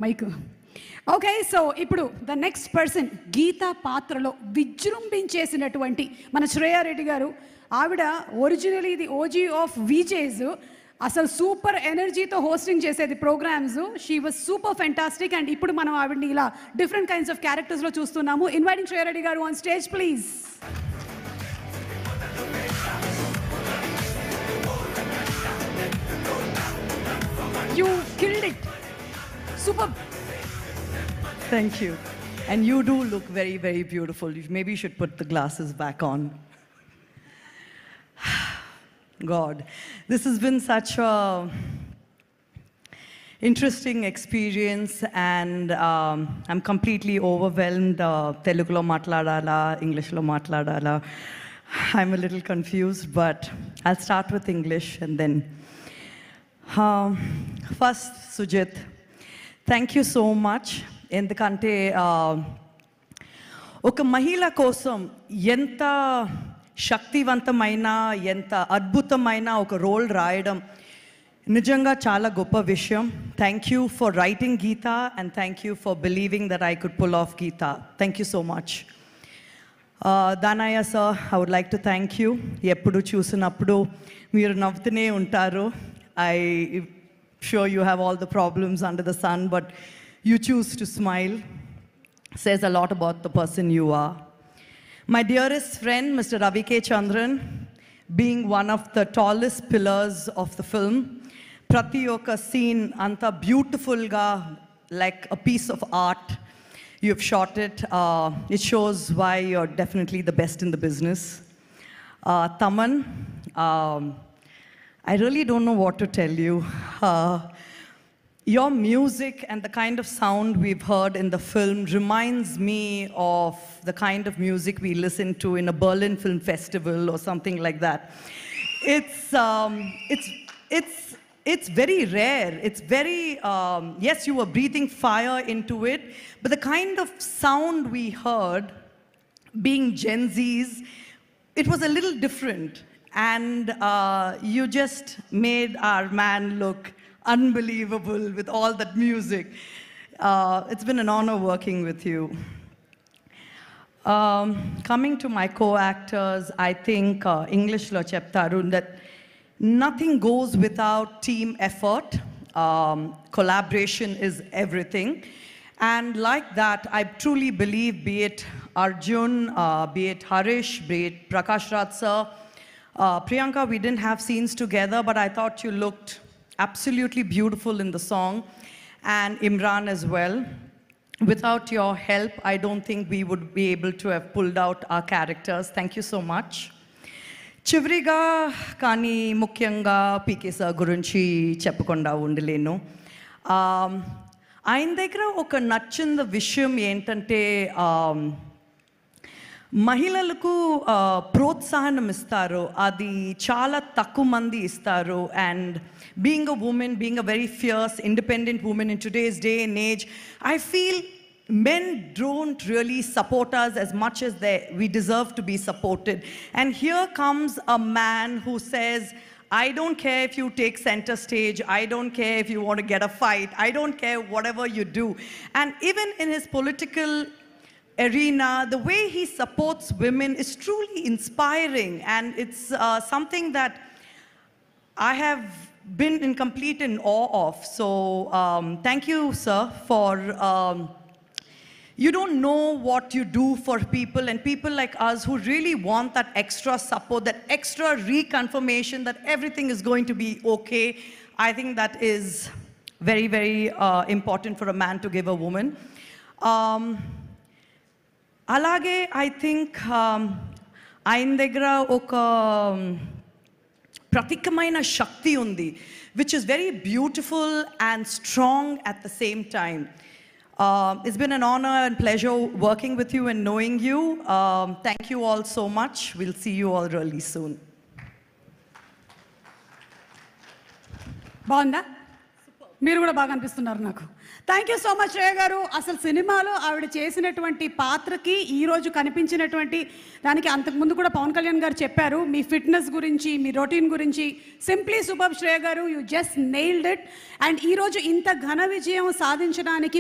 Mic. Okay, so ఇప్పుడు the next person Geetha పాత్రలో విజృంభించేసినటువంటి మన శ్రేయారెడ్డి గారు. ఆవిడ originally the OG of VJs. అసలు సూపర్ ఎనర్జీతో హోస్టింగ్ చేసేది programs. She was super fantastic. And ఇప్పుడు మనం ఆవిడని ఇలా డిఫరెంట్ కైండ్స్ ఆఫ్ క్యారెక్టర్స్లో చూస్తున్నాము. ఇన్వైటింగ్ శ్రేయారెడ్డి గారు on stage please. You killed it. Super. Thank you. And you do look very, very beautiful. Maybe you should put the glasses back on. God, this has been such a interesting experience, and I'm completely overwhelmed. Telugulo matladala, Englishlo matladala. I'm a little confused, but I'll start with English and then. First, Sujit, thank you so much. ఎందుకంటే ఒక మహిళ కోసం ఎంత శక్తివంతమైన ఎంత అద్భుతమైన ఒక role రాయడం నిజంగా చాలా గొప్ప విషయం. Thank you for writing Geeta and thank you for believing that I could pull off Geeta. Thank you so much. Danayya sir, I would like to thank you. ఎప్పుడు చూసినప్పుడు మీరు నవ్వుతూనే ఉంటారు. I'm sure you have all the problems under the sun, but you choose to smile. Says a lot about the person you are. My dearest friend, Mr. Ravi K. Chandran, being one of the tallest pillars of the film, prati oka scene anta beautiful ga, like a piece of art. You've shot it. It shows why you're definitely the best in the business. Taman, I really don't know what to tell you. Your music and the kind of sound we've heard in the film reminds me of the kind of music we listen to in a Berlin Film Festival or something like that. It's very rare. It's very, yes, you were breathing fire into it, but the kind of sound we heard, being Gen Zs, it was a little different. And you just made our man look unbelievable with all that music. It's been an honor working with you. Coming to my co-actors, I think English lo cheptaru that nothing goes without team effort. Collaboration is everything. And like that, I truly believe, be it Arjun, be it Harish, be it Prakash Raj sir, Priyanka, we didn't have scenes together, but I thought you looked absolutely beautiful in the song, and Imran as well. Without your help, I don't think we would be able to have pulled out our characters. Thank you so much. Chivriga kani mukyanga PK sir gurinchi cheppakonda undalenu. ఆయన దగ్గర ఒక నచ్చిన విషయం ఏంటంటే మహిళలకు ప్రోత్సాహం ఇస్తారు. అది చాలా తక్కువ మంది ఇస్తారు. And being a women, being a very fears independent women in today's day and age, I feel men don't really support us as much as we deserve to be supported. And here comes a man who says, I don't care if you take center stage, I don't care if you want to get a fight, I don't care whatever you do. And even in his political arena, the way he supports women is truly inspiring, and it's something that I have been in complete in awe of. So thank you, sir, for you don't know what you do for people, and people like us who really want that extra support, that extra reconfirmation that everything is going to be okay. I think that is very, very important for a man to give a woman. అలాగే I think ఆయన దగ్గర ఒక ప్రత్యేకమైన శక్తి ఉంది, which is very beautiful and strong at the same time. It's been an honor and pleasure working with you and knowing you. Thank you all so much. We'll see you all really soon. బాగుందా? మీరు కూడా బాగా అనిపిస్తున్నారు నాకు. Thank you so much Shreya గారు. అసలు సినిమాలో ఆవిడ చేసినటువంటి పాత్రకి ఈరోజు కనిపించినటువంటి దానికి అంతకుముందు కూడా పవన్ కళ్యాణ్ గారు చెప్పారు మీ ఫిట్నెస్ గురించి, మీ రొటీన్ గురించి. సింప్లీ సూపర్ శ్రేయ గారు, you just nailed it. And ఈరోజు ఇంత ఘన విజయం సాధించడానికి